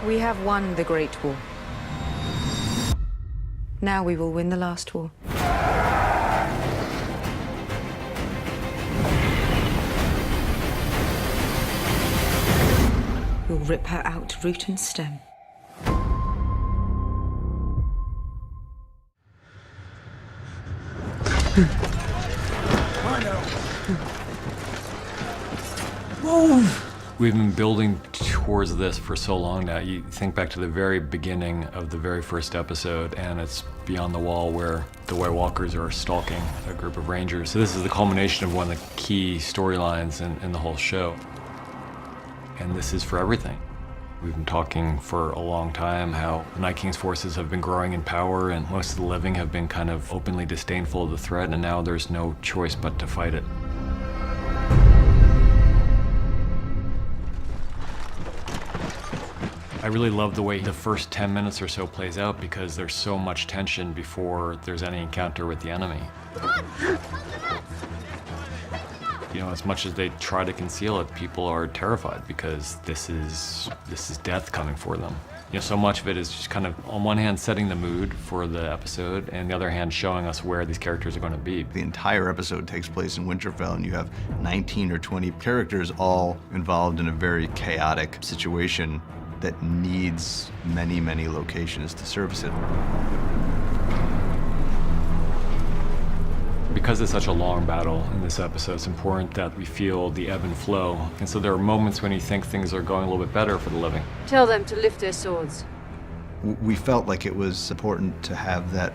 We have won the Great War. Now we will win the last war. We'll rip her out root and stem. We've been building towards this for so long now. You think back to the very beginning of the very first episode, and it's Beyond the Wall where the White Walkers are stalking a group of rangers. So this is the culmination of one of the key storylines in the whole show. And this is for everything. We've been talking for a long time how the Night King's forces have been growing in power, and most of the living have been kind of openly disdainful of the threat, and now there's no choice but to fight it. I really love the way the first 10 minutes or so plays out because there's so much tension before there's any encounter with the enemy. You know, as much as they try to conceal it, people are terrified because this is death coming for them. You know, so much of it is just kind of, on one hand, setting the mood for the episode, and the other hand, showing us where these characters are going to be. The entire episode takes place in Winterfell, and you have 19 or 20 characters all involved in a very chaotic situation that needs many, many locations to service it. Because it's such a long battle in this episode, it's important that we feel the ebb and flow. And so there are moments when you think things are going a little bit better for the living. Tell them to lift their swords. We felt like it was important to have that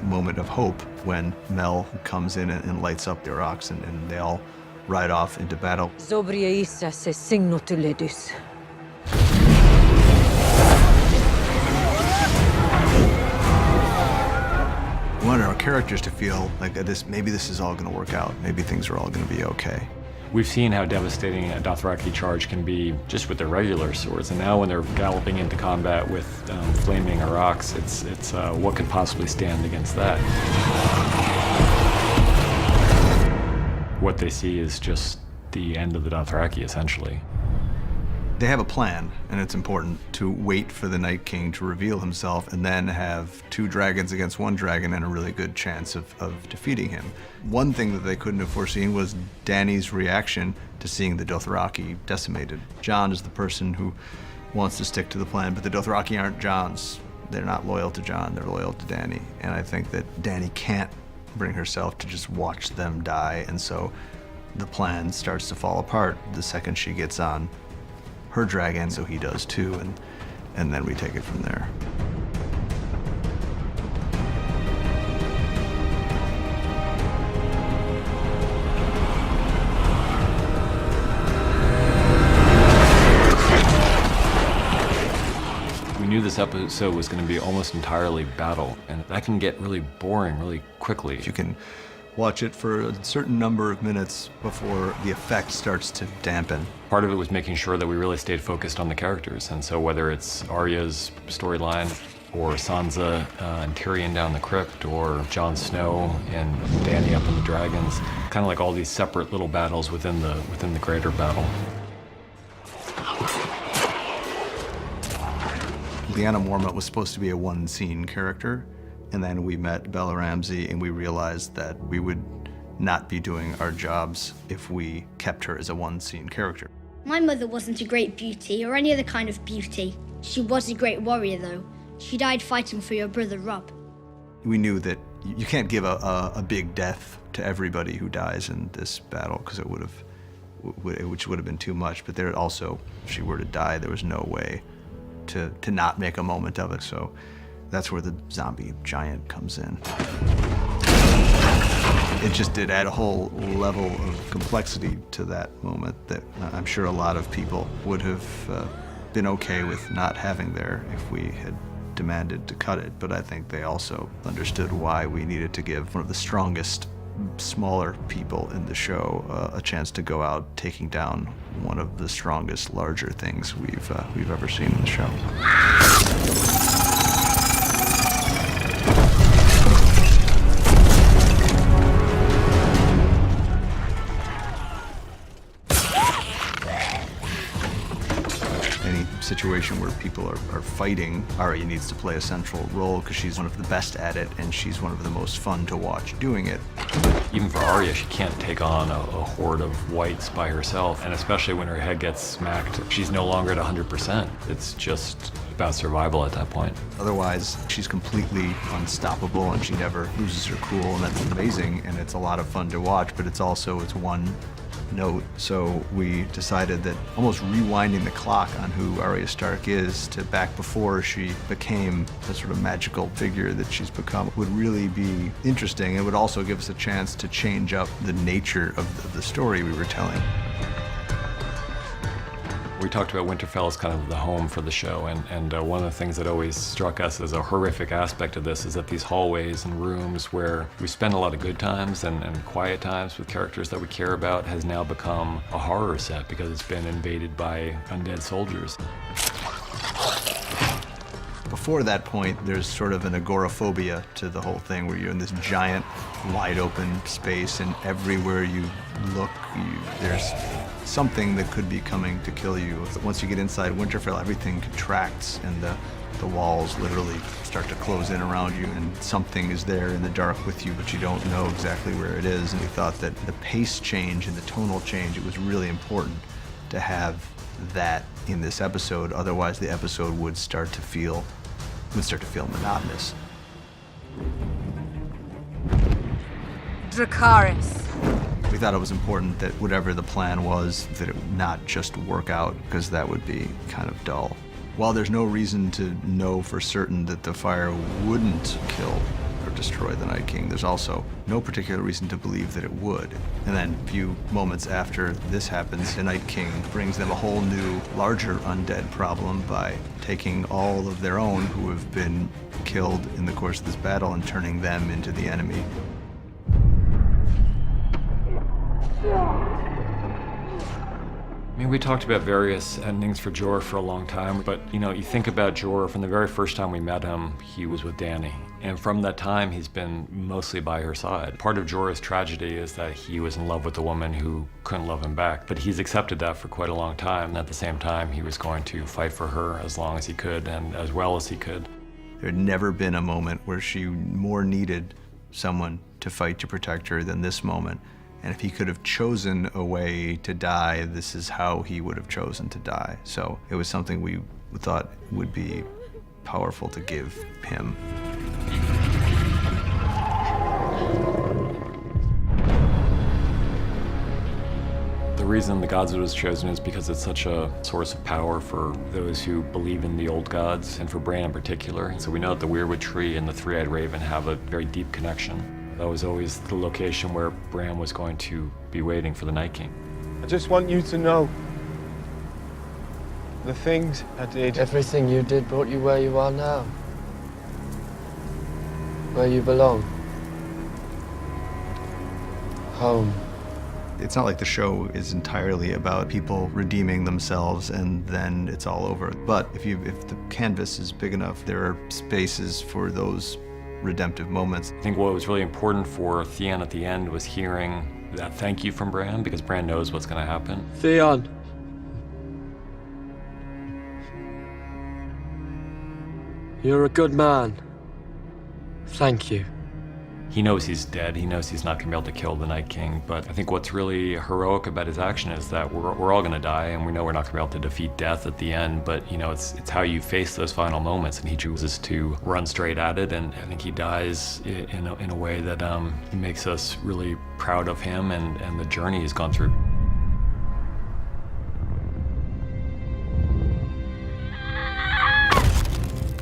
moment of hope when Mel comes in and lights up their ox, and they all ride off into battle. Zobria Issa se signo to ledus. We wanted our characters to feel like maybe this is all going to work out. Maybe things are all going to be okay. We've seen how devastating a Dothraki charge can be just with their regular swords, and now when they're galloping into combat with flaming Araks, it's what could possibly stand against that? What they see is just the end of the Dothraki, essentially. They have a plan, and it's important to wait for the Night King to reveal himself and then have two dragons against one dragon and a really good chance of defeating him. One thing that they couldn't have foreseen was Dany's reaction to seeing the Dothraki decimated. Jon is the person who wants to stick to the plan, but the Dothraki aren't Jon's. They're not loyal to Jon, they're loyal to Dany. And I think that Dany can't bring herself to just watch them die, and so the plan starts to fall apart the second she gets on her dragon, so he does too, and then we take it from there. We knew this episode was going to be almost entirely battle, and that can get really boring really quickly. You can watch it for a certain number of minutes before the effect starts to dampen. Part of it was making sure that we really stayed focused on the characters, and so whether it's Arya's storyline, or Sansa and Tyrion down the crypt, or Jon Snow and Dany up in the dragons, kind of like all these separate little battles within the greater battle. Lyanna Mormont was supposed to be a one-scene character, and then we met Bella Ramsey, and we realized that we would not be doing our jobs if we kept her as a one-scene character. My mother wasn't a great beauty or any other kind of beauty. She was a great warrior, though. She died fighting for your brother, Rob. We knew that you can't give a big death to everybody who dies in this battle, because which would have been too much. But there also, if she were to die, there was no way to not make a moment of it. So that's where the zombie giant comes in. It just did add a whole level of complexity to that moment that I'm sure a lot of people would have been okay with not having there if we had demanded to cut it. But I think they also understood why we needed to give one of the strongest, smaller people in the show a chance to go out taking down one of the strongest, larger things we've ever seen in the show. situation where people are fighting, Arya needs to play a central role because she's one of the best at it, and she's one of the most fun to watch doing it. Even for Arya, she can't take on a horde of whites by herself, and especially when her head gets smacked, she's no longer at 100%. It's just about survival at that point. Otherwise, she's completely unstoppable, and she never loses her cool, and that's amazing, and it's a lot of fun to watch, but it's one note. So we decided that almost rewinding the clock on who Arya Stark is to back before she became the sort of magical figure that she's become would really be interesting. It would also give us a chance to change up the nature of the story we were telling. We talked about Winterfell as kind of the home for the show, and one of the things that always struck us as a horrific aspect of this is that these hallways and rooms where we spend a lot of good times and quiet times with characters that we care about has now become a horror set because it's been invaded by undead soldiers. Before that point, there's sort of an agoraphobia to the whole thing where you're in this giant, wide open space, and everywhere you look, there's something that could be coming to kill you. Once you get inside Winterfell, everything contracts and the walls literally start to close in around you, and something is there in the dark with you, but you don't know exactly where it is. And we thought that the pace change and the tonal change, it was really important to have that in this episode. Otherwise, the episode would start to feel monotonous. Dracarys. We thought it was important that whatever the plan was, that it not just work out, because that would be kind of dull. While there's no reason to know for certain that the fire wouldn't kill or destroy the Night King, there's also no particular reason to believe that it would. And then a few moments after this happens, the Night King brings them a whole new, larger undead problem by taking all of their own who have been killed in the course of this battle and turning them into the enemy. I mean, we talked about various endings for Jorah for a long time, but you think about Jorah from the very first time we met him, he was with Dany. And from that time, he's been mostly by her side. Part of Jorah's tragedy is that he was in love with a woman who couldn't love him back, but he's accepted that for quite a long time. And at the same time, he was going to fight for her as long as he could and as well as he could. There had never been a moment where she more needed someone to fight to protect her than this moment. And if he could have chosen a way to die, this is how he would have chosen to die. So it was something we thought would be powerful to give him. The reason the Godswood was chosen is because it's such a source of power for those who believe in the old gods, and for Bran in particular. So we know that the Weirwood Tree and the Three-Eyed Raven have a very deep connection. That was always the location where Bran was going to be waiting for the Night King. I just want you to know the things I did. Everything you did brought you where you are now. Where you belong. Home. It's not like the show is entirely about people redeeming themselves and then it's all over. But if the canvas is big enough, there are spaces for those redemptive moments. I think what was really important for Theon at the end was hearing that thank you from Bran, because Bran knows what's going to happen. Theon. You're a good man. Thank you. He knows he's dead. He knows he's not going to be able to kill the Night King. But I think what's really heroic about his action is that we're all going to die, and we know we're not going to be able to defeat death at the end. But it's how you face those final moments, and he chooses to run straight at it. And I think he dies in a way that makes us really proud of him and the journey he's gone through.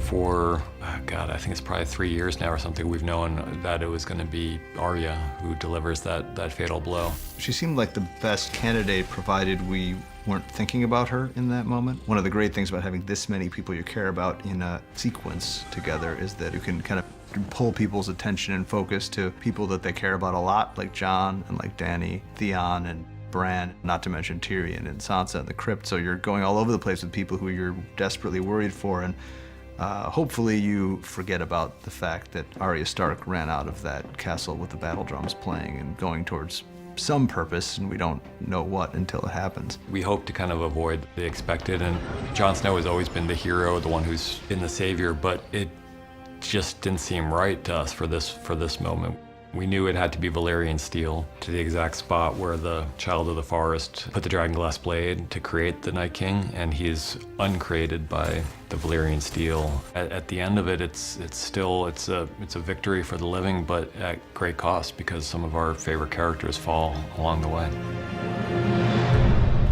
For God, I think it's probably 3 years now or something, we've known that it was going to be Arya who delivers that fatal blow. She seemed like the best candidate, provided we weren't thinking about her in that moment. One of the great things about having this many people you care about in a sequence together is that you can kind of pull people's attention and focus to people that they care about a lot, like Jon and like Dany, Theon and Bran, not to mention Tyrion and Sansa in the crypt. So you're going all over the place with people who you're desperately worried for, and hopefully you forget about the fact that Arya Stark ran out of that castle with the battle drums playing and going towards some purpose, and we don't know what until it happens. We hope to kind of avoid the expected, and Jon Snow has always been the hero, the one who's been the savior, but it just didn't seem right to us for this moment. We knew it had to be Valyrian steel to the exact spot where the Child of the Forest put the Dragonglass blade to create the Night King, and he's uncreated by the Valyrian steel. At the end of it, it's a victory for the living, but at great cost because some of our favorite characters fall along the way.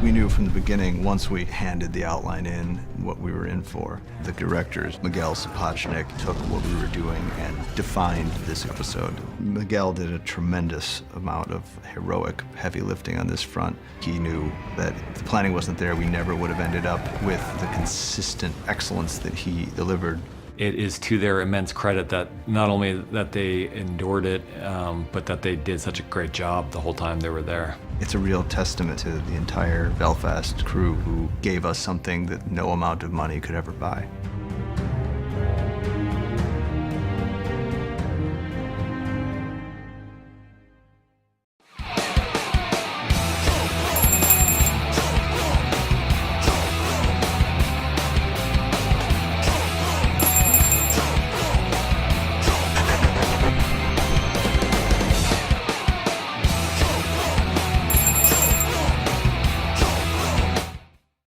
We knew from the beginning, once we handed the outline in, what we were in for. The directors, Miguel Sapochnik, took what we were doing and defined this episode. Miguel did a tremendous amount of heroic heavy lifting on this front. He knew that if the planning wasn't there, we never would have ended up with the consistent excellence that he delivered. It is to their immense credit that not only that they endured it, but that they did such a great job the whole time they were there. It's a real testament to the entire Belfast crew who gave us something that no amount of money could ever buy.